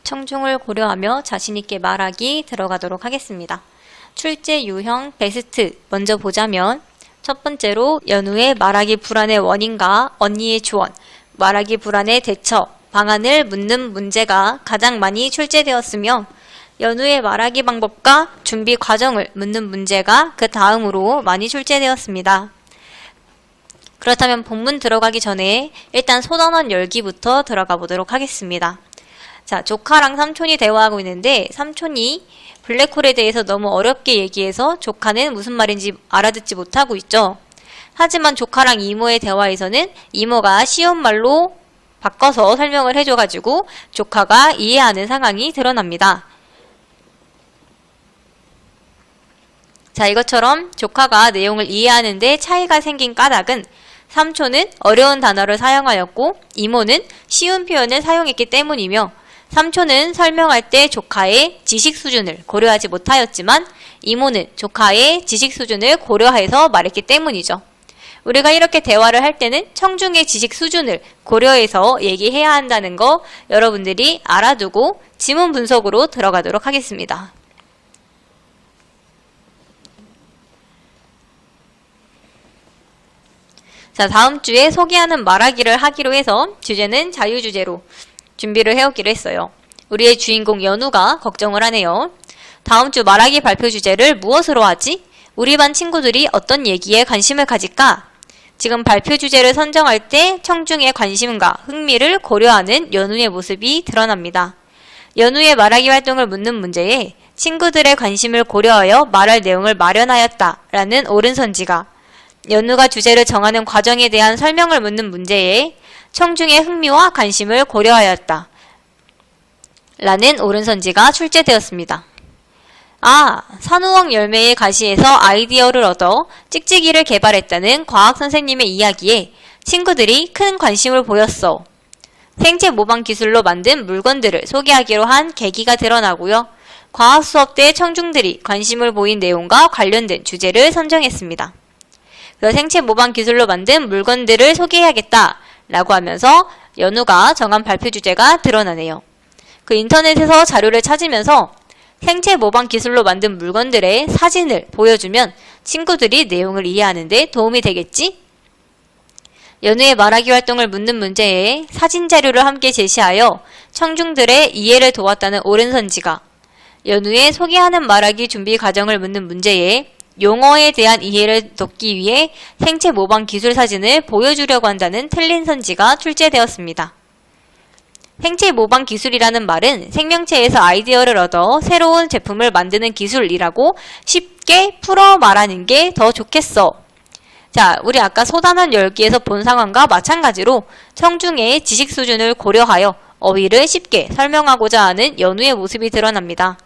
청중을 고려하며 자신있게 말하기 들어가도록 하겠습니다. 출제 유형 베스트 먼저 보자면 첫 번째로 연우의 말하기 불안의 원인과 언니의 조언, 말하기 불안의 대처, 방안을 묻는 문제가 가장 많이 출제되었으며 연우의 말하기 방법과 준비 과정을 묻는 문제가 그 다음으로 많이 출제되었습니다. 그렇다면 본문 들어가기 전에 일단 소단원 열기부터 들어가 보도록 하겠습니다. 자, 조카랑 삼촌이 대화하고 있는데 삼촌이 블랙홀에 대해서 너무 어렵게 얘기해서 조카는 무슨 말인지 알아듣지 못하고 있죠. 하지만 조카랑 이모의 대화에서는 이모가 쉬운 말로 바꿔서 설명을 해줘가지고 조카가 이해하는 상황이 드러납니다. 자, 이것처럼 조카가 내용을 이해하는데 차이가 생긴 까닭은 삼촌은 어려운 단어를 사용하였고 이모는 쉬운 표현을 사용했기 때문이며 삼촌은 설명할 때 조카의 지식 수준을 고려하지 못하였지만 이모는 조카의 지식 수준을 고려해서 말했기 때문이죠. 우리가 이렇게 대화를 할 때는 청중의 지식 수준을 고려해서 얘기해야 한다는 거 여러분들이 알아두고 지문 분석으로 들어가도록 하겠습니다. 자, 다음 주에 소개하는 말하기를 하기로 해서 주제는 자유주제로 준비를 해오기로 했어요. 우리의 주인공 연우가 걱정을 하네요. 다음 주 말하기 발표 주제를 무엇으로 하지? 우리 반 친구들이 어떤 얘기에 관심을 가질까? 지금 발표 주제를 선정할 때 청중의 관심과 흥미를 고려하는 연우의 모습이 드러납니다. 연우의 말하기 활동을 묻는 문제에 친구들의 관심을 고려하여 말할 내용을 마련하였다라는 옳은 선지가, 연우가 주제를 정하는 과정에 대한 설명을 묻는 문제에 청중의 흥미와 관심을 고려하였다 라는 옳은 선지가 출제되었습니다. 산우엉 열매의 가시에서 아이디어를 얻어 찍찍이를 개발했다는 과학 선생님의 이야기에 친구들이 큰 관심을 보였어. 생체 모방 기술로 만든 물건들을 소개하기로 한 계기가 드러나고요. 과학 수업 때 청중들이 관심을 보인 내용과 관련된 주제를 선정했습니다. 그래서 생체 모방 기술로 만든 물건들을 소개해야겠다 라고 하면서 연우가 정한 발표 주제가 드러나네요. 그 인터넷에서 자료를 찾으면서 생체 모방 기술로 만든 물건들의 사진을 보여주면 친구들이 내용을 이해하는 데 도움이 되겠지? 연우의 말하기 활동을 묻는 문제에 사진 자료를 함께 제시하여 청중들의 이해를 도왔다는 옳은 선지가, 연우의 소개하는 말하기 준비 과정을 묻는 문제에 용어에 대한 이해를 돕기 위해 생체 모방 기술 사진을 보여주려고 한다는 틀린 선지가 출제되었습니다. 생체 모방 기술이라는 말은 생명체에서 아이디어를 얻어 새로운 제품을 만드는 기술이라고 쉽게 풀어 말하는 게 더 좋겠어. 자, 우리 아까 소단원 열기에서 본 상황과 마찬가지로 청중의 지식 수준을 고려하여 어휘를 쉽게 설명하고자 하는 연우의 모습이 드러납니다.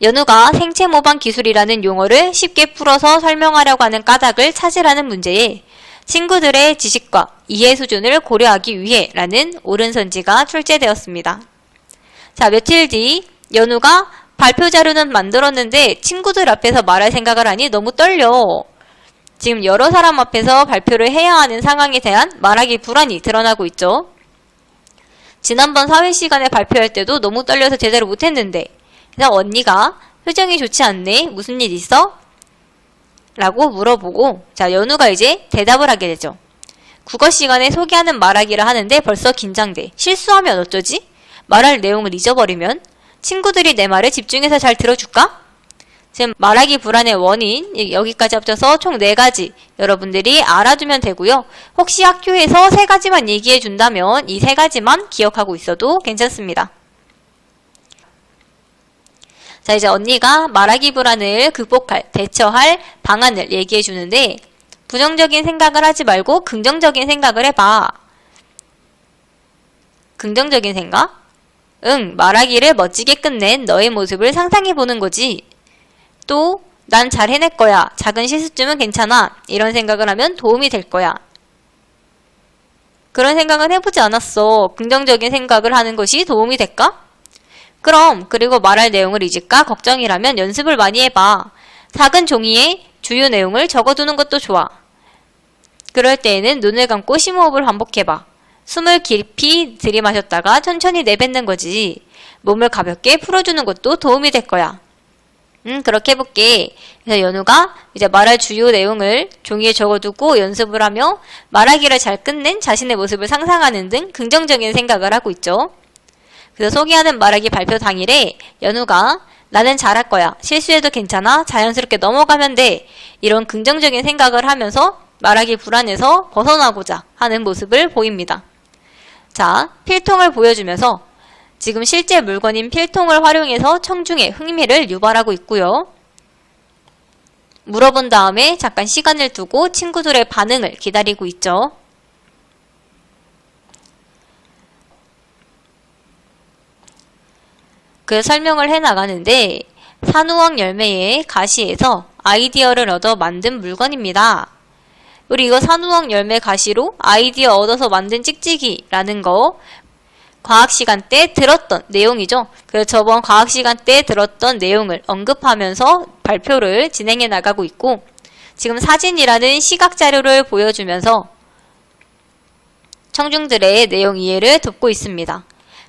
연우가 생체 모방 기술이라는 용어를 쉽게 풀어서 설명하려고 하는 까닭을 찾으라는 문제에 친구들의 지식과 이해 수준을 고려하기 위해 라는 옳은 선지가 출제되었습니다. 자, 며칠 뒤 연우가 발표 자료는 만들었는데 친구들 앞에서 말할 생각을 하니 너무 떨려. 지금 여러 사람 앞에서 발표를 해야 하는 상황에 대한 말하기 불안이 드러나고 있죠. 지난번 사회 시간에 발표할 때도 너무 떨려서 제대로 못했는데, 그래서 언니가 표정이 좋지 않네? 무슨 일 있어? 라고 물어보고, 자, 연우가 이제 대답을 하게 되죠. 국어 시간에 소개하는 말하기를 하는데 벌써 긴장돼. 실수하면 어쩌지? 말할 내용을 잊어버리면? 친구들이 내 말을 집중해서 잘 들어줄까? 지금 말하기 불안의 원인, 여기까지 합쳐서 총 4가지 여러분들이 알아두면 되고요. 혹시 학교에서 3가지만 얘기해 준다면 이 3가지만 기억하고 있어도 괜찮습니다. 자, 이제 언니가 말하기 불안을 극복할, 대처할 방안을 얘기해 주는데 부정적인 생각을 하지 말고 긍정적인 생각을 해봐. 긍정적인 생각? 말하기를 멋지게 끝낸 너의 모습을 상상해 보는 거지. 또 난 잘 해낼 거야. 작은 실수쯤은 괜찮아. 이런 생각을 하면 도움이 될 거야. 그런 생각은 해보지 않았어. 긍정적인 생각을 하는 것이 도움이 될까? 그럼 그리고 말할 내용을 잊을까 걱정이라면 연습을 많이 해봐. 작은 종이에 주요 내용을 적어두는 것도 좋아. 그럴 때에는 눈을 감고 심호흡을 반복해봐. 숨을 깊이 들이마셨다가 천천히 내뱉는 거지. 몸을 가볍게 풀어주는 것도 도움이 될 거야. 그렇게 해볼게. 그래서 연우가 이제 말할 주요 내용을 종이에 적어두고 연습을 하며 말하기를 잘 끝낸 자신의 모습을 상상하는 등 긍정적인 생각을 하고 있죠. 그래서 소개하는 말하기 발표 당일에 연우가 나는 잘할 거야. 실수해도 괜찮아. 자연스럽게 넘어가면 돼. 이런 긍정적인 생각을 하면서 말하기 불안에서 벗어나고자 하는 모습을 보입니다. 자, 필통을 보여주면서 지금 실제 물건인 필통을 활용해서 청중의 흥미를 유발하고 있고요. 물어본 다음에 잠깐 시간을 두고 친구들의 반응을 기다리고 있죠. 그 설명을 해나가는데 산우엉 열매의 가시에서 아이디어를 얻어 만든 물건입니다. 우리 이거 산우엉 열매 가시로 아이디어 얻어서 만든 찍찍이라는 거 과학시간 때 들었던 내용이죠. 그래서 저번 과학시간 때 들었던 내용을 언급하면서 발표를 진행해 나가고 있고 지금 사진이라는 시각자료를 보여주면서 청중들의 내용 이해를 돕고 있습니다.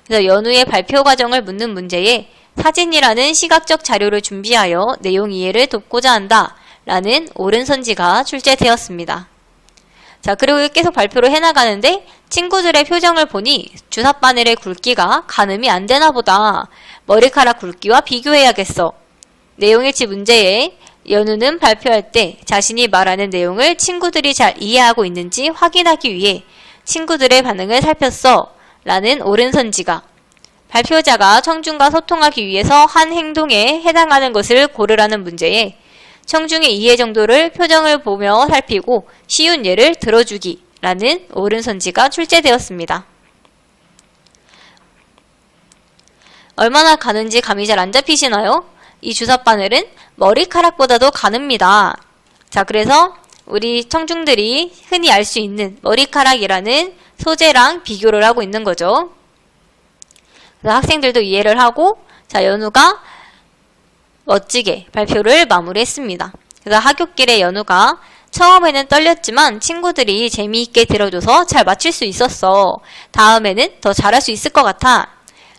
그래서 연우의 발표 과정을 묻는 문제에 사진이라는 시각적 자료를 준비하여 내용 이해를 돕고자 한다 라는 옳은 선지가 출제되었습니다. 자, 그리고 계속 발표를 해나가는데 친구들의 표정을 보니 주삿바늘의 굵기가 가늠이 안 되나 보다. 머리카락 굵기와 비교해야겠어. 내용일치 문제에 연우는 발표할 때 자신이 말하는 내용을 친구들이 잘 이해하고 있는지 확인하기 위해 친구들의 반응을 살폈어 라는 옳은 선지가 발표자가 청중과 소통하기 위해서 한 행동에 해당하는 것을 고르라는 문제에 청중의 이해 정도를 표정을 보며 살피고 쉬운 예를 들어주기 라는 옳은 선지가 출제되었습니다. 얼마나 가는지 감이 잘 안 잡히시나요? 이 주삿바늘은 머리카락보다도 가늡니다. 자, 그래서 우리 청중들이 흔히 알 수 있는 머리카락이라는 소재랑 비교를 하고 있는 거죠. 그래서 학생들도 이해를 하고 자, 연우가 멋지게 발표를 마무리했습니다. 그래서 하굣길에 연우가 처음에는 떨렸지만 친구들이 재미있게 들어줘서 잘 맞출 수 있었어. 다음에는 더 잘할 수 있을 것 같아.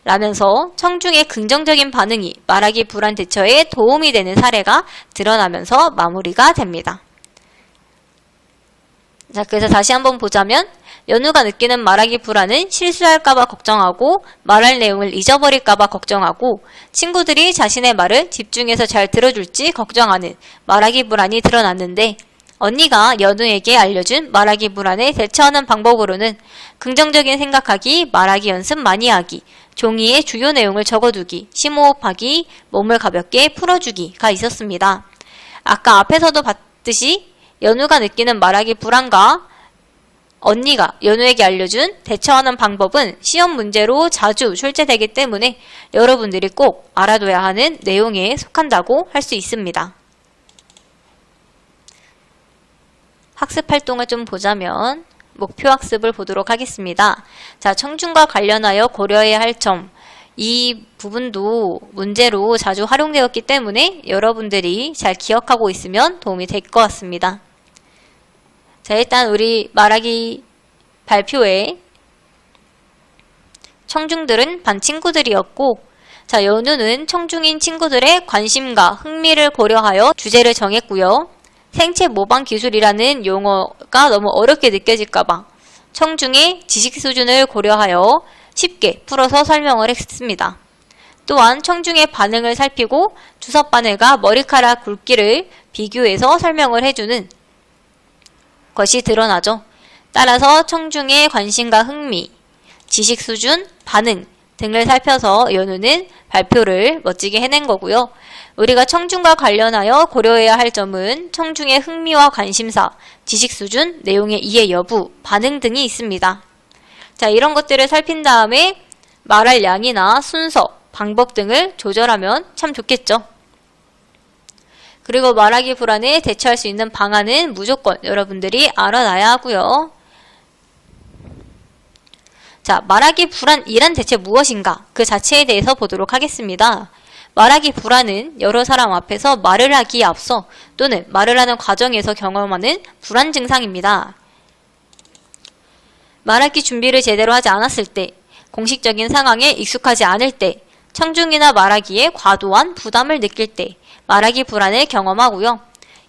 라면서 청중의 긍정적인 반응이 말하기 불안 대처에 도움이 되는 사례가 드러나면서 마무리가 됩니다. 자, 그래서 다시 한번 보자면 연우가 느끼는 말하기 불안은 실수할까봐 걱정하고 말할 내용을 잊어버릴까봐 걱정하고 친구들이 자신의 말을 집중해서 잘 들어줄지 걱정하는 말하기 불안이 드러났는데 언니가 연우에게 알려준 말하기 불안에 대처하는 방법으로는 긍정적인 생각하기, 말하기 연습 많이 하기, 종이에 주요 내용을 적어두기, 심호흡하기, 몸을 가볍게 풀어주기가 있었습니다. 아까 앞에서도 봤듯이 연우가 느끼는 말하기 불안과 언니가 연우에게 알려준 대처하는 방법은 시험 문제로 자주 출제되기 때문에 여러분들이 꼭 알아둬야 하는 내용에 속한다고 할 수 있습니다. 학습 활동을 좀 보자면 목표 학습을 보도록 하겠습니다. 자, 청중과 관련하여 고려해야 할 점. 이 부분도 문제로 자주 활용되었기 때문에 여러분들이 잘 기억하고 있으면 도움이 될 것 같습니다. 자, 일단 우리 말하기 발표에 청중들은 반 친구들이었고 자, 연우는 청중인 친구들의 관심과 흥미를 고려하여 주제를 정했고요. 생체 모방 기술이라는 용어가 너무 어렵게 느껴질까봐 청중의 지식 수준을 고려하여 쉽게 풀어서 설명을 했습니다. 또한 청중의 반응을 살피고 주삿바늘과 머리카락 굵기를 비교해서 설명을 해주는 것이 드러나죠. 따라서 청중의 관심과 흥미, 지식 수준, 반응 등을 살펴서 연우는 발표를 멋지게 해낸 거고요. 우리가 청중과 관련하여 고려해야 할 점은 청중의 흥미와 관심사, 지식 수준, 내용의 이해 여부, 반응 등이 있습니다. 자, 이런 것들을 살핀 다음에 말할 양이나 순서, 방법 등을 조절하면 참 좋겠죠. 그리고 말하기 불안에 대처할 수 있는 방안은 무조건 여러분들이 알아놔야 하고요. 자, 말하기 불안이란 대체 무엇인가? 그 자체에 대해서 보도록 하겠습니다. 말하기 불안은 여러 사람 앞에서 말을 하기에 앞서 또는 말을 하는 과정에서 경험하는 불안 증상입니다. 말하기 준비를 제대로 하지 않았을 때, 공식적인 상황에 익숙하지 않을 때, 청중이나 말하기에 과도한 부담을 느낄 때 말하기 불안을 경험하고요.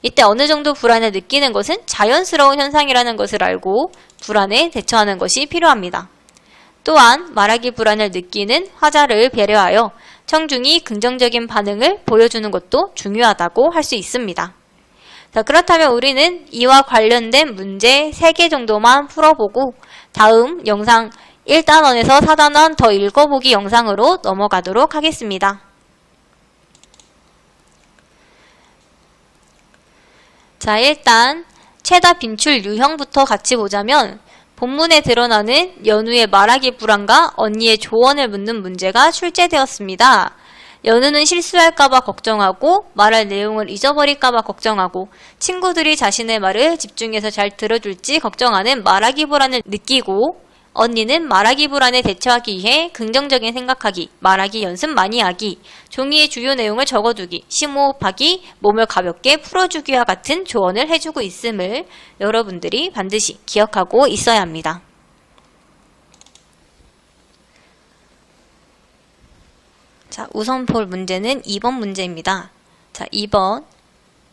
이때 어느 정도 불안을 느끼는 것은 자연스러운 현상이라는 것을 알고 불안에 대처하는 것이 필요합니다. 또한 말하기 불안을 느끼는 화자를 배려하여 청중이 긍정적인 반응을 보여주는 것도 중요하다고 할 수 있습니다. 자, 그렇다면 우리는 이와 관련된 문제 3개 정도만 풀어보고 다음 영상 1단원에서 4단원 더 읽어보기 영상으로 넘어가도록 하겠습니다. 자, 일단 최다 빈출 유형부터 같이 보자면 본문에 드러나는 연우의 말하기 불안과 언니의 조언을 묻는 문제가 출제되었습니다. 연우는 실수할까봐 걱정하고 말할 내용을 잊어버릴까봐 걱정하고 친구들이 자신의 말을 집중해서 잘 들어줄지 걱정하는 말하기 불안을 느끼고 언니는 말하기 불안에 대처하기 위해 긍정적인 생각하기, 말하기 연습 많이 하기, 종이에 주요 내용을 적어두기, 심호흡하기, 몸을 가볍게 풀어주기와 같은 조언을 해주고 있음을 여러분들이 반드시 기억하고 있어야 합니다. 자, 우선 볼 문제는 2번 문제입니다. 자, 2번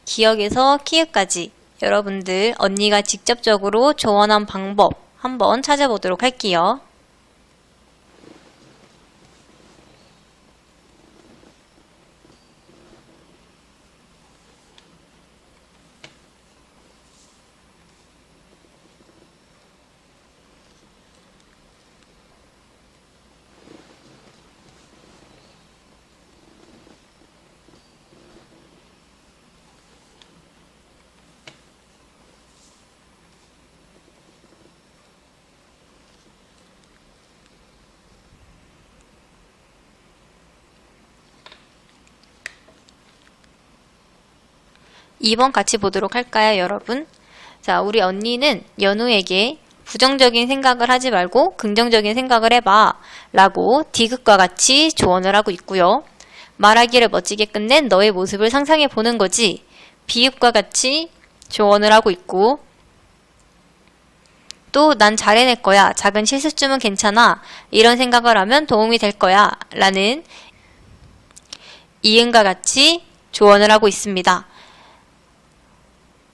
기억에서 키읔까지 여러분들 언니가 직접적으로 조언한 방법 한번 찾아보도록 할게요. 이 번 같이 보도록 할까요, 여러분? 자, 우리 언니는 연우에게 부정적인 생각을 하지 말고 긍정적인 생각을 해봐 라고 디귿과 같이 조언을 하고 있고요. 말하기를 멋지게 끝낸 너의 모습을 상상해 보는 거지 비읍과 같이 조언을 하고 있고 또 난 잘 해낼 거야, 작은 실수쯤은 괜찮아, 이런 생각을 하면 도움이 될 거야 라는 이응과 같이 조언을 하고 있습니다.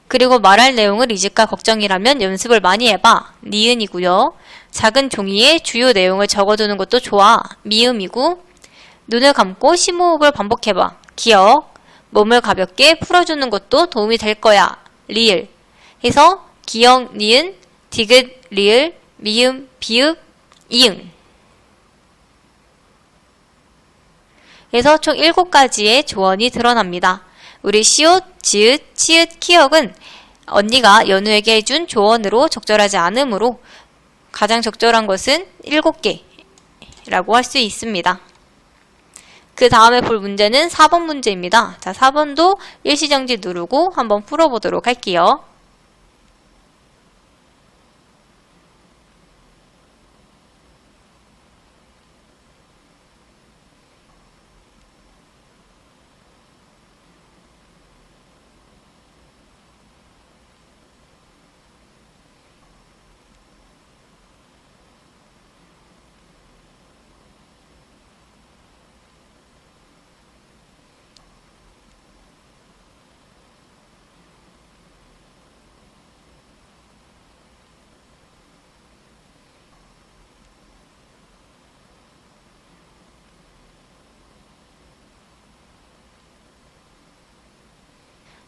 그리고 말할 내용을 잊을까 걱정이라면 연습을 많이 해봐. 니은이고요. 작은 종이에 주요 내용을 적어두는 것도 좋아. 미음이고 눈을 감고 심호흡을 반복해봐. 기억. 몸을 가볍게 풀어주는 것도 도움이 될 거야. 리을. 해서 기억, 니은, 디귿, 리을, 미음, 비읍, 이응. 그래서 총 7가지의 조언이 드러납니다. 우리 시옷, 지읒, 치읓, 키역은 언니가 연우에게 해준 조언으로 적절하지 않으므로 가장 적절한 것은 7개라고 할 수 있습니다. 그 다음에 볼 문제는 4번 문제입니다. 자, 4번도 일시정지 누르고 한번 풀어보도록 할게요.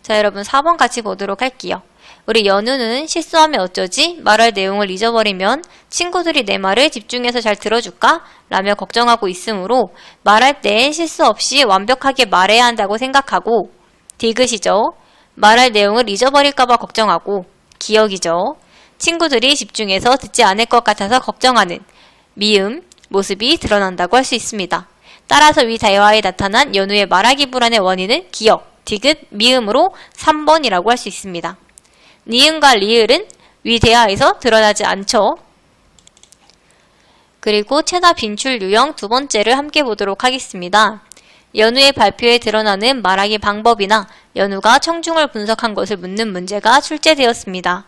자, 여러분 4번 같이 보도록 할게요. 우리 연우는 실수하면 어쩌지? 말할 내용을 잊어버리면 친구들이 내 말을 집중해서 잘 들어줄까? 라며 걱정하고 있으므로 말할 때 실수 없이 완벽하게 말해야 한다고 생각하고 디귿이죠. 말할 내용을 잊어버릴까봐 걱정하고 기억이죠. 친구들이 집중해서 듣지 않을 것 같아서 걱정하는 미음, 모습이 드러난다고 할 수 있습니다. 따라서 위 대화에 나타난 연우의 말하기 불안의 원인은 기억, 디귿, 미음으로 3번이라고 할 수 있습니다. 니은과 리을은 위 대화에서 드러나지 않죠. 그리고 최다 빈출 유형 두 번째를 함께 보도록 하겠습니다. 연우의 발표에 드러나는 말하기 방법이나 연우가 청중을 분석한 것을 묻는 문제가 출제되었습니다.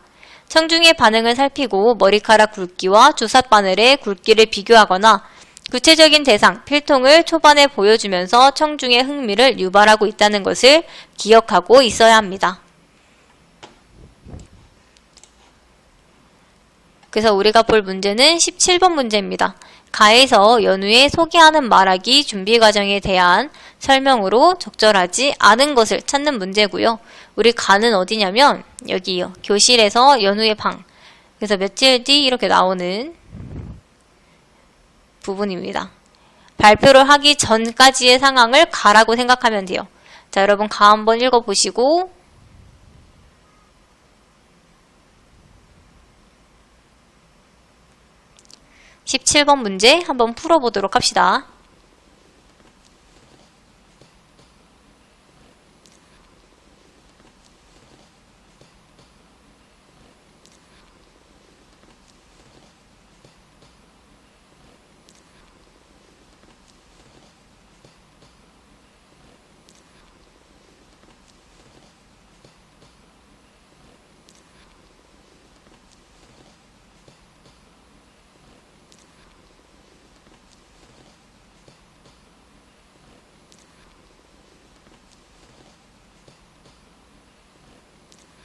청중의 반응을 살피고 머리카락 굵기와 주삿바늘의 굵기를 비교하거나 구체적인 대상, 필통을 초반에 보여주면서 청중의 흥미를 유발하고 있다는 것을 기억하고 있어야 합니다. 그래서 우리가 볼 문제는 17번 문제입니다. 가에서 연우의 소개하는 말하기 준비 과정에 대한 설명으로 적절하지 않은 것을 찾는 문제고요. 우리 가는 어디냐면 여기요. 교실에서 연우의 방. 그래서 며칠 뒤 이렇게 나오는 부분입니다. 발표를 하기 전까지의 상황을 가라고 생각하면 돼요. 자, 여러분 가 한번 읽어보시고 17번 문제 한번 풀어보도록 합시다.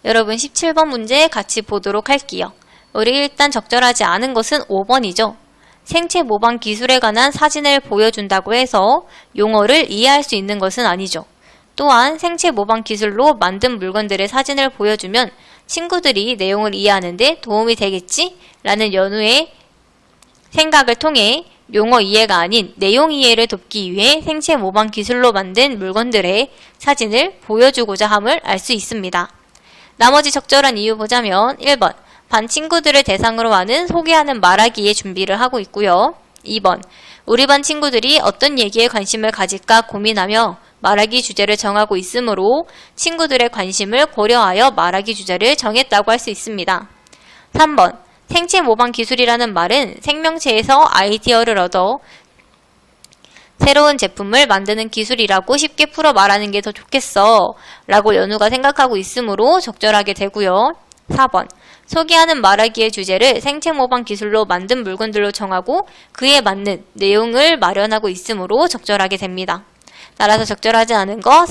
여러분 17번 문제 같이 보도록 할게요. 우리 일단 적절하지 않은 것은 5번이죠. 생체 모방 기술에 관한 사진을 보여준다고 해서 용어를 이해할 수 있는 것은 아니죠. 또한 생체 모방 기술로 만든 물건들의 사진을 보여주면 친구들이 내용을 이해하는데 도움이 되겠지? 라는 연우의 생각을 통해 용어 이해가 아닌 내용 이해를 돕기 위해 생체 모방 기술로 만든 물건들의 사진을 보여주고자 함을 알 수 있습니다. 나머지 적절한 이유 보자면 1번 반 친구들을 대상으로 하는 소개하는 말하기의 준비를 하고 있고요. 2번 우리 반 친구들이 어떤 얘기에 관심을 가질까 고민하며 말하기 주제를 정하고 있으므로 친구들의 관심을 고려하여 말하기 주제를 정했다고 할 수 있습니다. 3번 생체 모방 기술이라는 말은 생명체에서 아이디어를 얻어 새로운 제품을 만드는 기술이라고 쉽게 풀어 말하는 게 더 좋겠어 라고 연우가 생각하고 있으므로 적절하게 되고요. 4번 소개하는 말하기의 주제를 생체 모방 기술로 만든 물건들로 정하고 그에 맞는 내용을 마련하고 있으므로 적절하게 됩니다. 따라서 적절하지 않은 거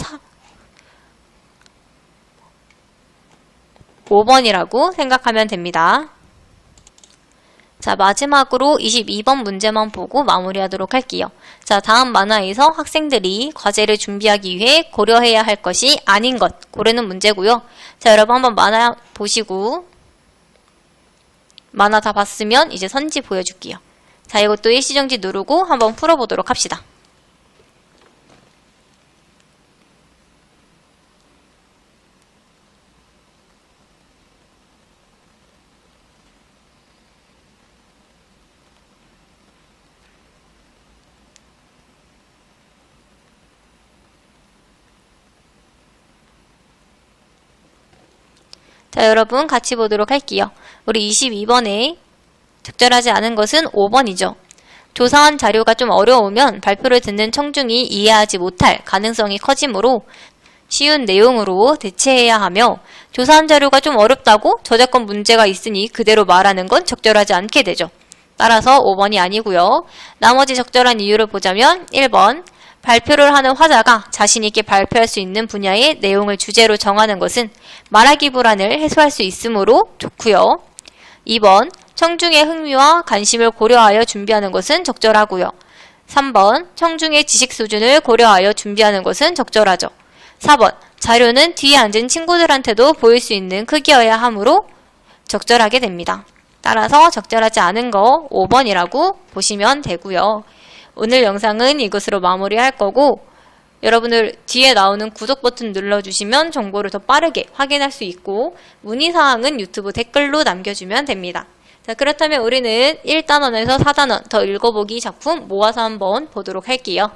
5번이라고 생각하면 됩니다. 자, 마지막으로 22번 문제만 보고 마무리하도록 할게요. 자, 다음 만화에서 학생들이 과제를 준비하기 위해 고려해야 할 것이 아닌 것 고르는 문제고요. 자, 여러분 한번 만화 보시고 만화 다 봤으면 이제 선지 보여줄게요. 자, 이것도 일시정지 누르고 한번 풀어보도록 합시다. 자, 여러분 같이 보도록 할게요. 우리 22번에 적절하지 않은 것은 5번이죠. 조사한 자료가 좀 어려우면 발표를 듣는 청중이 이해하지 못할 가능성이 커지므로 쉬운 내용으로 대체해야 하며 조사한 자료가 좀 어렵다고 저작권 문제가 있으니 그대로 말하는 건 적절하지 않게 되죠. 따라서 5번이 아니고요. 나머지 적절한 이유를 보자면 1번 발표를 하는 화자가 자신있게 발표할 수 있는 분야의 내용을 주제로 정하는 것은 말하기 불안을 해소할 수 있으므로 좋고요. 2번 청중의 흥미와 관심을 고려하여 준비하는 것은 적절하고요. 3번 청중의 지식 수준을 고려하여 준비하는 것은 적절하죠. 4번 자료는 뒤에 앉은 친구들한테도 보일 수 있는 크기여야 하므로 적절하게 됩니다. 따라서 적절하지 않은 거 5번이라고 보시면 되고요. 오늘 영상은 이것으로 마무리할 거고 여러분들 뒤에 나오는 구독 버튼 눌러주시면 정보를 더 빠르게 확인할 수 있고 문의사항은 유튜브 댓글로 남겨주면 됩니다. 자, 그렇다면 우리는 1단원에서 4단원 더 읽어보기 작품 모아서 한번 보도록 할게요.